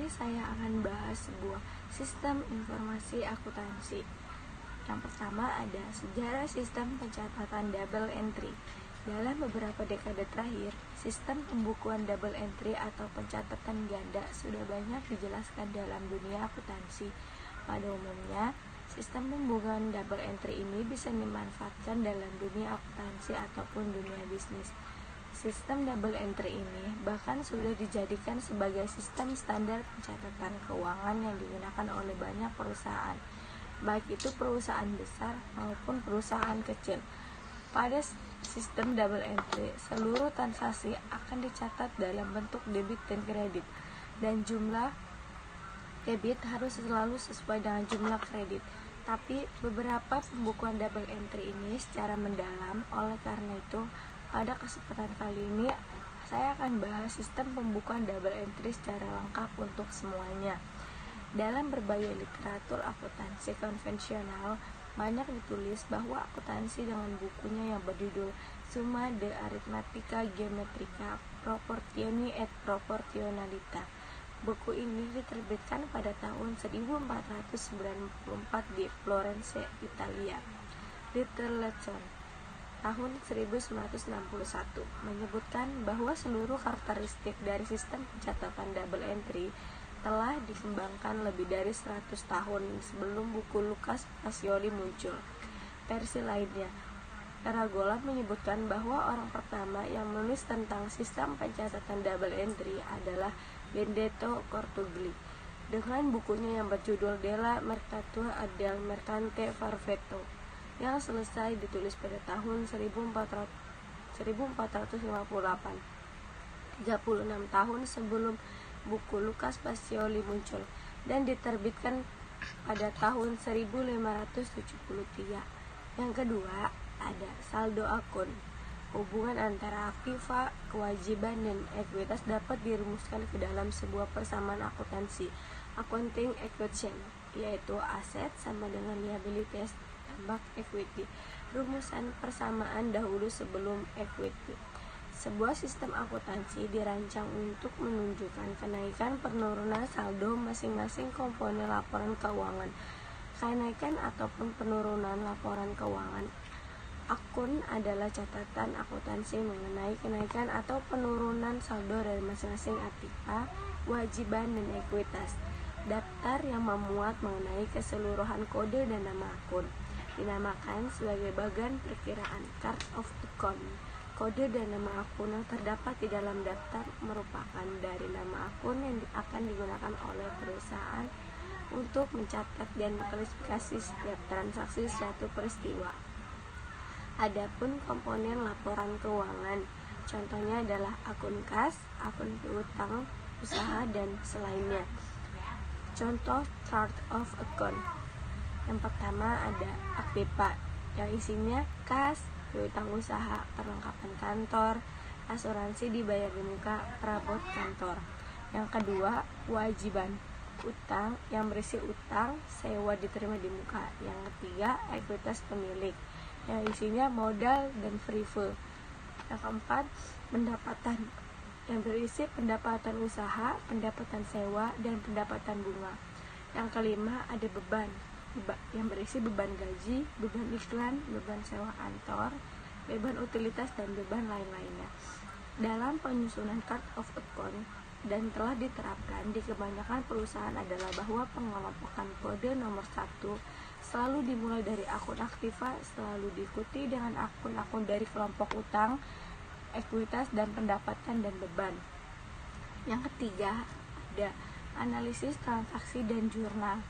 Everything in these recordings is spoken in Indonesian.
ini saya akan bahas sebuah sistem informasi akuntansi. Yang pertama ada sejarah sistem pencatatan double entry. Dalam beberapa dekade terakhir, sistem pembukuan double entry atau pencatatan ganda sudah banyak dijelaskan dalam dunia akuntansi. Pada umumnya, sistem pembukuan double entry ini bisa dimanfaatkan dalam dunia akuntansi ataupun dunia bisnis. Sistem double entry ini bahkan sudah dijadikan sebagai sistem standar pencatatan keuangan yang digunakan oleh banyak perusahaan, baik itu perusahaan besar maupun perusahaan kecil. Pada sistem double entry, seluruh transaksi akan dicatat dalam bentuk debit dan kredit, dan jumlah debit harus selalu sesuai dengan jumlah kredit. Tapi beberapa pembukuan double entry ini secara mendalam. Oleh karena itu, pada kesempatan kali ini saya akan bahas sistem pembukuan double entry secara lengkap untuk semuanya. Dalam berbagai literatur akuntansi konvensional, banyak ditulis bahwa akuntansi dengan bukunya yang berjudul Summa de Arithmetica Geometrica Proportioni et Proportionalita. Buku ini diterbitkan pada tahun 1494 di Florence, Italia. Literature tahun 1961 menyebutkan bahwa seluruh karakteristik dari sistem pencatatan double entry telah dikembangkan lebih dari 100 tahun sebelum buku Lucas Pacioli muncul. Versi lainnya, Aragola menyebutkan bahwa orang pertama yang menulis tentang sistem pencatatan double entry adalah Benedetto Cortugli dengan bukunya yang berjudul Della Mercatura del Mercante Perfetto yang selesai ditulis pada tahun 1458, 36 tahun sebelum buku Lucas Pacioli muncul, dan diterbitkan pada tahun 1573. Yang kedua, ada saldo akun. Hubungan antara aktiva, kewajiban, dan ekuitas dapat dirumuskan ke dalam sebuah persamaan akuntansi, accounting equation, yaitu aset sama dengan liabilities tambah equity. Rumusan persamaan dahulu sebelum equity. Sebuah sistem akuntansi dirancang untuk menunjukkan kenaikan penurunan saldo masing-masing komponen laporan keuangan. Kenaikan ataupun penurunan laporan keuangan akun adalah catatan akuntansi mengenai kenaikan atau penurunan saldo dari masing-masing aktiva, kewajiban, dan ekuitas. Daftar yang memuat mengenai keseluruhan kode dan nama akun dinamakan sebagai bagian perkiraan chart of account. Kode dan nama akun yang terdapat di dalam daftar merupakan dari nama akun yang akan digunakan oleh perusahaan untuk mencatat dan mengklasifikasi setiap transaksi suatu peristiwa. Adapun komponen laporan keuangan, contohnya adalah akun kas, akun piutang usaha, dan selainnya. Contoh chart of account. Yang pertama ada aktiva, yang isinya kas, piutang usaha, perlengkapan kantor, asuransi dibayar di muka, perabot kantor. Yang kedua, kewajiban, utang yang berisi utang, sewa diterima di muka. Yang ketiga, ekuitas pemilik, yang isinya modal dan free float. Yang keempat, pendapatan, yang berisi pendapatan usaha, pendapatan sewa, dan pendapatan bunga. Yang kelima, ada beban, yang berisi beban gaji, beban iklan, beban sewa kantor, beban utilitas, dan beban lain-lainnya. Dalam penyusunan chart of account dan telah diterapkan di kebanyakan perusahaan adalah bahwa pengelompokan kode nomor 1 selalu dimulai dari akun aktiva, selalu diikuti dengan akun-akun dari kelompok utang, ekuitas, dan pendapatan dan beban. Yang ketiga, ada analisis transaksi dan jurnal.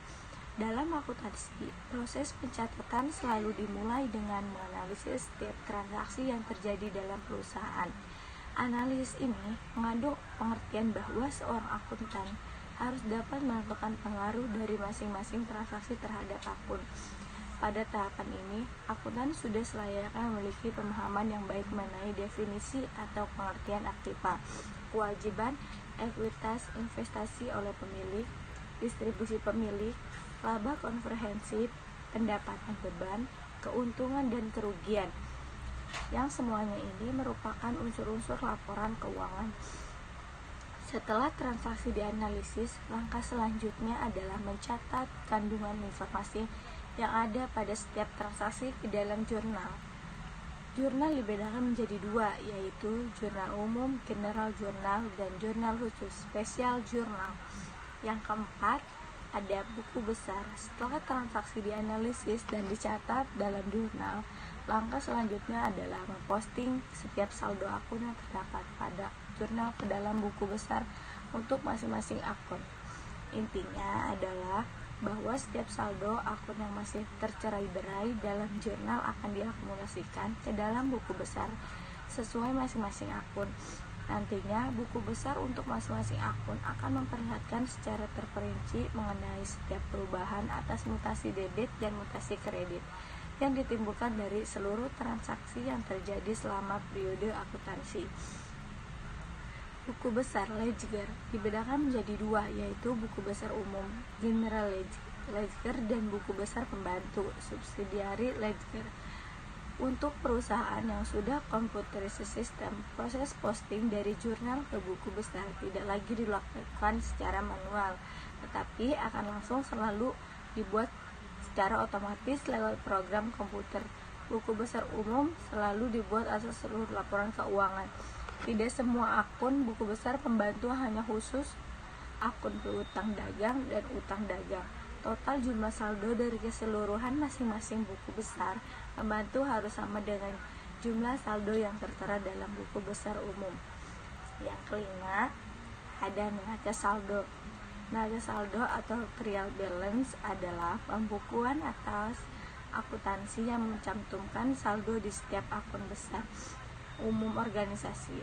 Dalam akuntansi, proses pencatatan selalu dimulai dengan menganalisis setiap transaksi yang terjadi dalam perusahaan. Analisis ini mengandung pengertian bahwa seorang akuntan harus dapat menentukan pengaruh dari masing-masing transaksi terhadap akun. Pada tahapan ini, akuntan sudah selayaknya memiliki pemahaman yang baik mengenai definisi atau pengertian aktiva, kewajiban, ekuitas, investasi oleh pemilik, distribusi pemilik, laba komprehensif, pendapatan beban, keuntungan, dan kerugian, yang semuanya ini merupakan unsur-unsur laporan keuangan. Setelah transaksi dianalisis, langkah selanjutnya adalah mencatat kandungan informasi yang ada pada setiap transaksi ke dalam jurnal. Jurnal dibedakan menjadi dua, yaitu jurnal umum, general journal, dan jurnal khusus, special journal. Yang keempat, ada buku besar. Setelah transaksi dianalisis dan dicatat dalam jurnal, langkah selanjutnya adalah memposting setiap saldo akun yang terdapat pada jurnal ke dalam buku besar untuk masing-masing akun. Intinya adalah bahwa setiap saldo akun yang masih tercerai-berai dalam jurnal akan diakumulasikan ke dalam buku besar sesuai masing-masing akun. Nantinya buku besar untuk masing-masing akun akan memperlihatkan secara terperinci mengenai setiap perubahan atas mutasi debit dan mutasi kredit yang ditimbulkan dari seluruh transaksi yang terjadi selama periode akuntansi. Buku besar ledger dibedakan menjadi dua, yaitu buku besar umum general ledger dan buku besar pembantu subsidiary ledger. Untuk perusahaan yang sudah computerized system, proses posting dari jurnal ke buku besar tidak lagi dilakukan secara manual, tetapi akan langsung selalu dibuat secara otomatis lewat program komputer. Buku besar umum selalu dibuat atas seluruh laporan keuangan. Tidak semua akun buku besar pembantu hanya khusus akun piutang dagang dan utang dagang. Total jumlah saldo dari keseluruhan masing-masing buku besar pembantu harus sama dengan jumlah saldo yang tertera dalam buku besar umum. Yang kelima, ada neraca saldo. Neraca saldo atau trial balance adalah pembukuan atas akuntansi yang mencantumkan saldo di setiap akun besar umum organisasi.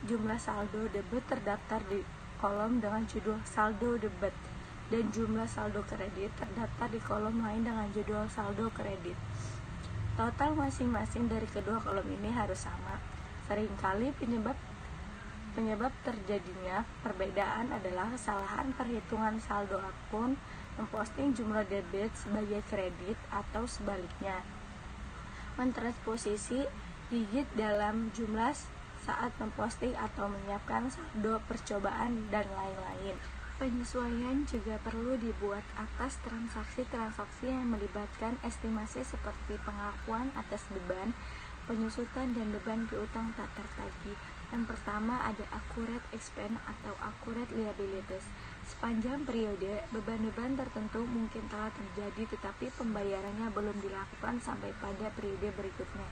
Jumlah saldo debit terdaftar di kolom dengan judul saldo debit dan jumlah saldo kredit terdaftar di kolom lain dengan judul saldo kredit. Total masing-masing dari kedua kolom ini harus sama. Seringkali penyebab terjadinya perbedaan adalah kesalahan perhitungan saldo akun memposting jumlah debit sebagai kredit atau sebaliknya. Mentransposisi digit dalam jumlah saat memposting atau menyiapkan saldo percobaan dan lain-lain. Penyesuaian juga perlu dibuat atas transaksi-transaksi yang melibatkan estimasi seperti pengakuan atas beban, penyusutan dan beban piutang tak tertagih. Yang pertama ada accurate expense atau accurate liabilities. Sepanjang periode, beban-beban tertentu mungkin telah terjadi tetapi pembayarannya belum dilakukan sampai pada periode berikutnya.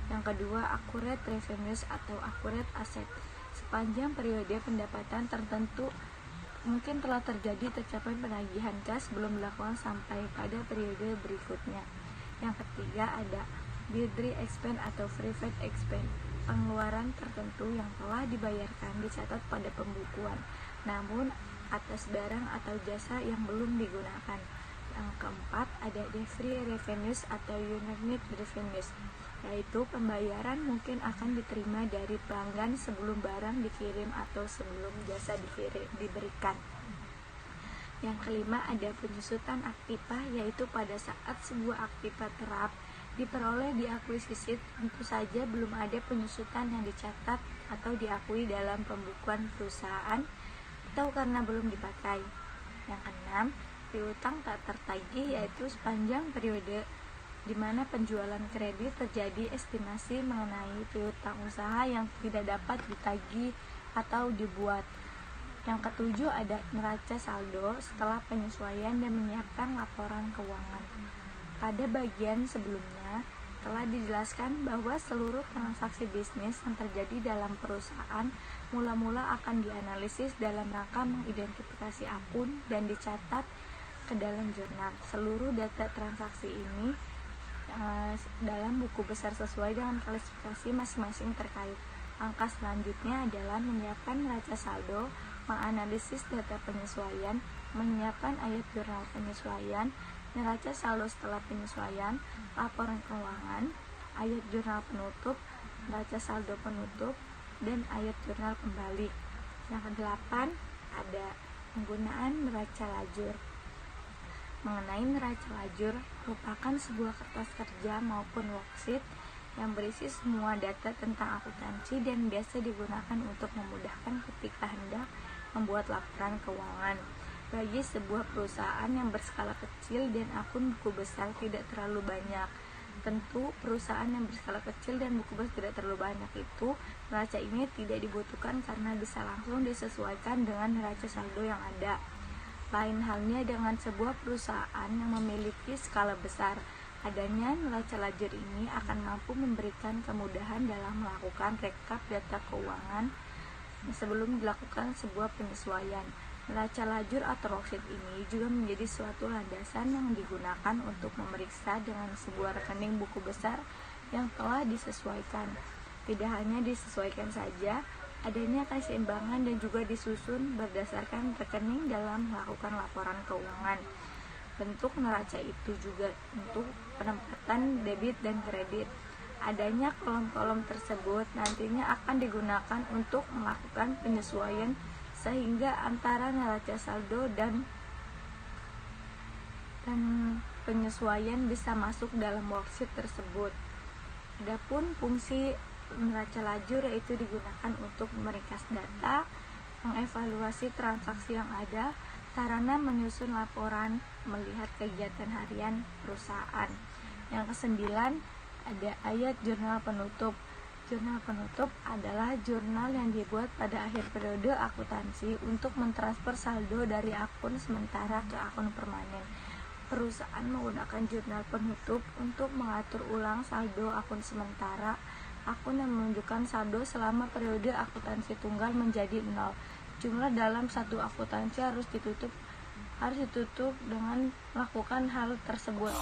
Yang kedua, accurate revenues atau accurate asset. Sepanjang periode pendapatan tertentu mungkin telah terjadi tercapai penagihan kas belum dilakukan sampai pada periode berikutnya. Yang ketiga ada billed expense atau private expense. Pengeluaran tertentu yang telah dibayarkan dicatat pada pembukuan, namun atas barang atau jasa yang belum digunakan. Yang keempat ada deferred revenues atau unit revenues, yaitu pembayaran mungkin akan diterima dari pelanggan sebelum barang dikirim atau sebelum jasa diberikan. Yang kelima ada penyusutan aktiva, yaitu pada saat sebuah aktiva terap diperoleh di akuisisi, tentu saja belum ada penyusutan yang dicatat atau diakui dalam pembukuan perusahaan atau karena belum dipakai. Yang keenam, piutang tak tertagih, yaitu sepanjang periode di mana penjualan kredit terjadi estimasi mengenai piutang usaha yang tidak dapat ditagih atau dibuat. Yang ketujuh ada neraca saldo setelah penyesuaian dan menyiapkan laporan keuangan. Pada bagian sebelumnya telah dijelaskan bahwa seluruh transaksi bisnis yang terjadi dalam perusahaan mula-mula akan dianalisis dalam rangka mengidentifikasi akun dan dicatat ke dalam jurnal. Seluruh data transaksi ini dalam buku besar sesuai dengan klasifikasi masing-masing terkait. Langkah selanjutnya adalah menyiapkan neraca saldo, menganalisis data penyesuaian, menyiapkan ayat jurnal penyesuaian, neraca saldo setelah penyesuaian, laporan keuangan, ayat jurnal penutup, neraca saldo penutup, dan ayat jurnal kembali. Yang kedelapan ada penggunaan neraca lajur. Mengenai neraca lajur merupakan sebuah kertas kerja maupun worksheet yang berisi semua data tentang akuntansi dan biasa digunakan untuk memudahkan ketika hendak membuat laporan keuangan. Bagi sebuah perusahaan yang berskala kecil dan akun buku besar tidak terlalu banyak. Tentu perusahaan yang berskala kecil dan buku besar tidak terlalu banyak itu, neraca ini tidak dibutuhkan karena bisa langsung disesuaikan dengan neraca saldo yang ada. Lain halnya dengan sebuah perusahaan yang memiliki skala besar, adanya neraca lajur ini akan mampu memberikan kemudahan dalam melakukan rekap data keuangan sebelum dilakukan sebuah penyesuaian. Neraca lajur atau worksheet ini juga menjadi suatu landasan yang digunakan untuk memeriksa dengan sebuah rekening buku besar yang telah disesuaikan. Tidak hanya disesuaikan saja, adanya keseimbangan dan juga disusun berdasarkan rekening dalam melakukan laporan keuangan. Bentuk neraca itu juga untuk penempatan debit dan kredit. Adanya kolom-kolom tersebut nantinya akan digunakan untuk melakukan penyesuaian sehingga antara neraca saldo dan penyesuaian bisa masuk dalam worksheet tersebut. Adapun fungsi neraca lajur yaitu digunakan untuk meringkas data, mengevaluasi transaksi yang ada, sarana menyusun laporan, melihat kegiatan harian perusahaan. Yang kesembilan, ada ayat jurnal penutup. Jurnal penutup adalah jurnal yang dibuat pada akhir periode akuntansi untuk mentransfer saldo dari akun sementara ke akun permanen. Perusahaan menggunakan jurnal penutup untuk mengatur ulang saldo akun sementara, akun yang menunjukkan saldo selama periode akuntansi tunggal menjadi 0. Jumlah dalam satu akuntansi harus ditutup dengan melakukan hal tersebut.